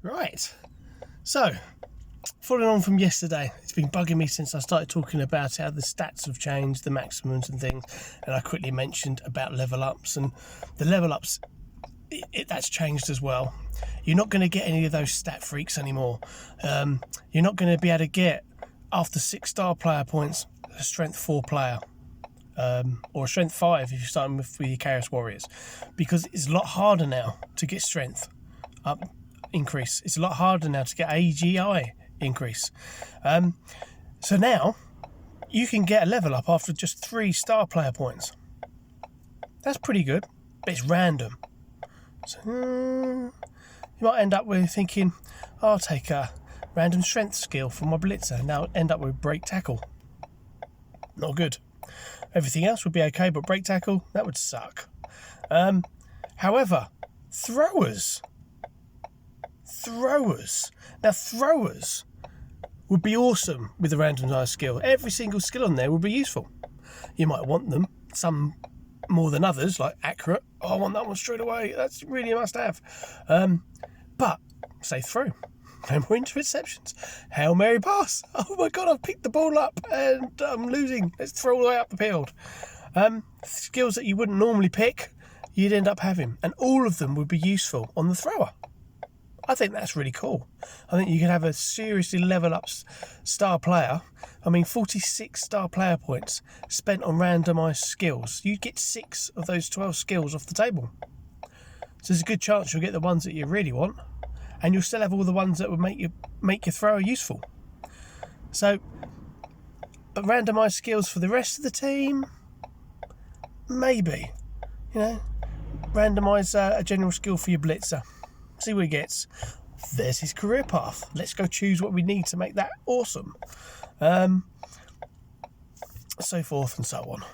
Right, so following on from yesterday, it's been bugging me since I started talking about how the stats have changed, the maximums and things, and I quickly mentioned about level ups, and the level ups, that's changed as well. You're not going to get any of those stat freaks anymore. You're not going to be able to get, after 6 star player points, a strength 4 player. Or a strength 5 if you're starting with your Chaos Warriors, because it's a lot harder now to get strength up increase. It's a lot harder now to get AGI increase. So now you can get a level up after just 3 star player points. That's pretty good, but it's random. So you might end up with thinking, I'll take a random strength skill for my blitzer. Now end up with break tackle. Not good. Everything else would be okay, but break tackle, that would suck. However, throwers. Now throwers would be awesome with a randomised skill. Every single skill on there would be useful. You might want them, some more than others, like accurate. Oh, I want that one straight away. That's really a must have. But say throw. No more interceptions. Hail Mary pass. Oh my God, I've picked the ball up and I'm losing. Let's throw all the way up the field. Skills that you wouldn't normally pick, you'd end up having. And all of them would be useful on the thrower. I think that's really cool. I think you can have a seriously level up star player. 46 star player points spent on randomised skills. You get 6 of those 12 skills off the table. So there's a good chance you'll get the ones that you really want. And you'll still have all the ones that would make your thrower useful. So, but randomised skills for the rest of the team, maybe. Randomise a general skill for your blitzer. See what he gets. There's his career path. Let's go choose what we need to make that awesome. So forth and so on.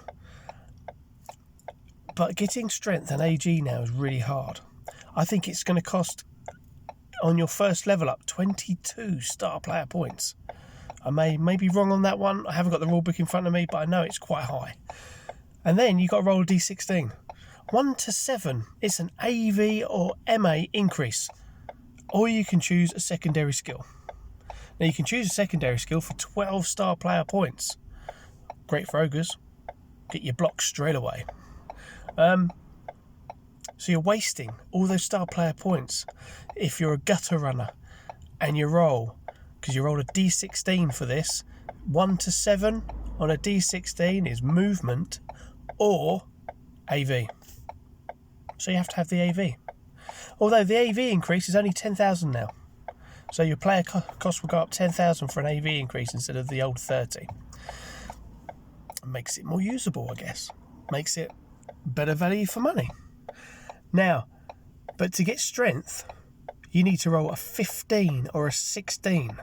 But getting strength and AG now is really hard. I think it's going to cost, on your first level up, 22 star player points. I may be wrong on that one. I haven't got the rule book in front of me, but I know it's quite high. And then you've got to roll a d16. 1 to 7, it's an AV or MA increase. Or you can choose a secondary skill. Now you can choose a secondary skill for 12 star player points. Great for ogres. Get your blocks straight away. So you're wasting all those star player points if you're a gutter runner and you roll, because you roll a d16 for this. 1 to 7 on a d16 is movement or AV. So you have to have the AV. Although the AV increase is only 10,000 now. So your player cost will go up 10,000 for an AV increase instead of the old 30. Makes it more usable, I guess. Makes it better value for money. Now, but to get strength, you need to roll a 15 or a 16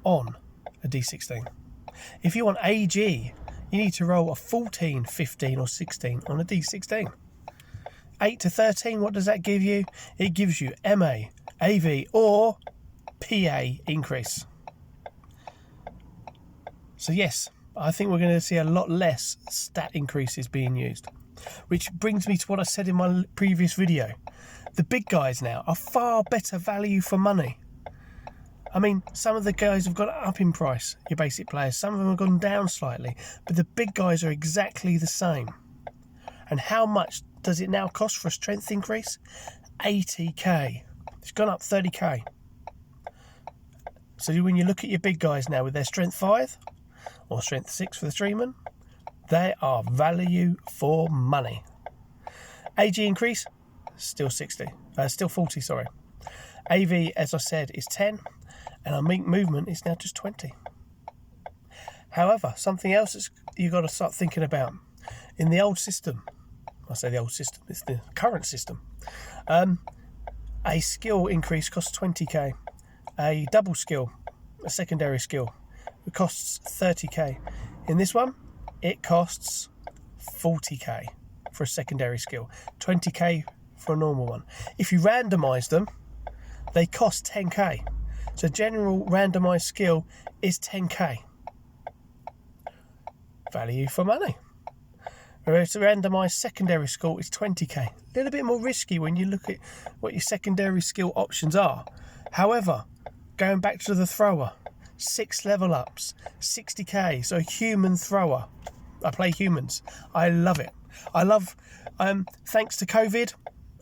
on a d16. If you want AG, you need to roll a 14, 15 or 16 on a d16. 8 to 13, what does that give you? It gives you MA, AV or PA increase. So yes, I think we're going to see a lot less stat increases being used. Which brings me to what I said in my previous video. The big guys now are far better value for money. Some of the guys have gone up in price, your basic players. Some of them have gone down slightly. But the big guys are exactly the same. And how much does it now cost for a strength increase? 80k. It's gone up 30k. So when you look at your big guys now with their strength 5 or strength 6 for the streamer, they are value for money. AG increase, still 40, sorry. AV, as I said, is 10, and our movement is now just 20. However, something else that you've got to start thinking about. In the old system, I say the old system, it's the current system, a skill increase costs 20k. A double skill, a secondary skill, it costs 30k. In this one, it costs 40k for a secondary skill, 20k for a normal one. If you randomise them, they cost 10k. So general randomised skill is 10k. Value for money. Whereas the randomised secondary skill is 20k. A little bit more risky when you look at what your secondary skill options are. However, going back to the thrower, 6 level ups, 60k, so human thrower. I play humans. I love it. I love, thanks to COVID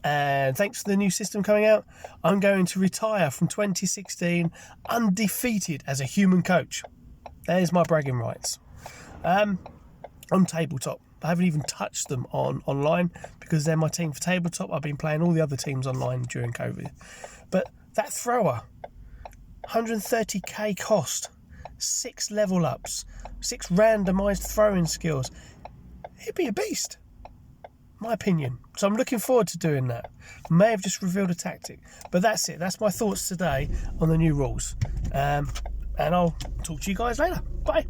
and thanks to the new system coming out, I'm going to retire from 2016 undefeated as a human coach. There's my bragging rights. On tabletop. I haven't even touched them online because they're my team for tabletop. I've been playing all the other teams online during COVID. But that thrower, 130k cost, 6 level ups, 6 randomised throwing skills. He'd be a beast, my opinion. So I'm looking forward to doing that. May have just revealed a tactic. But that's it. That's my thoughts today on the new rules. And I'll talk to you guys later. Bye.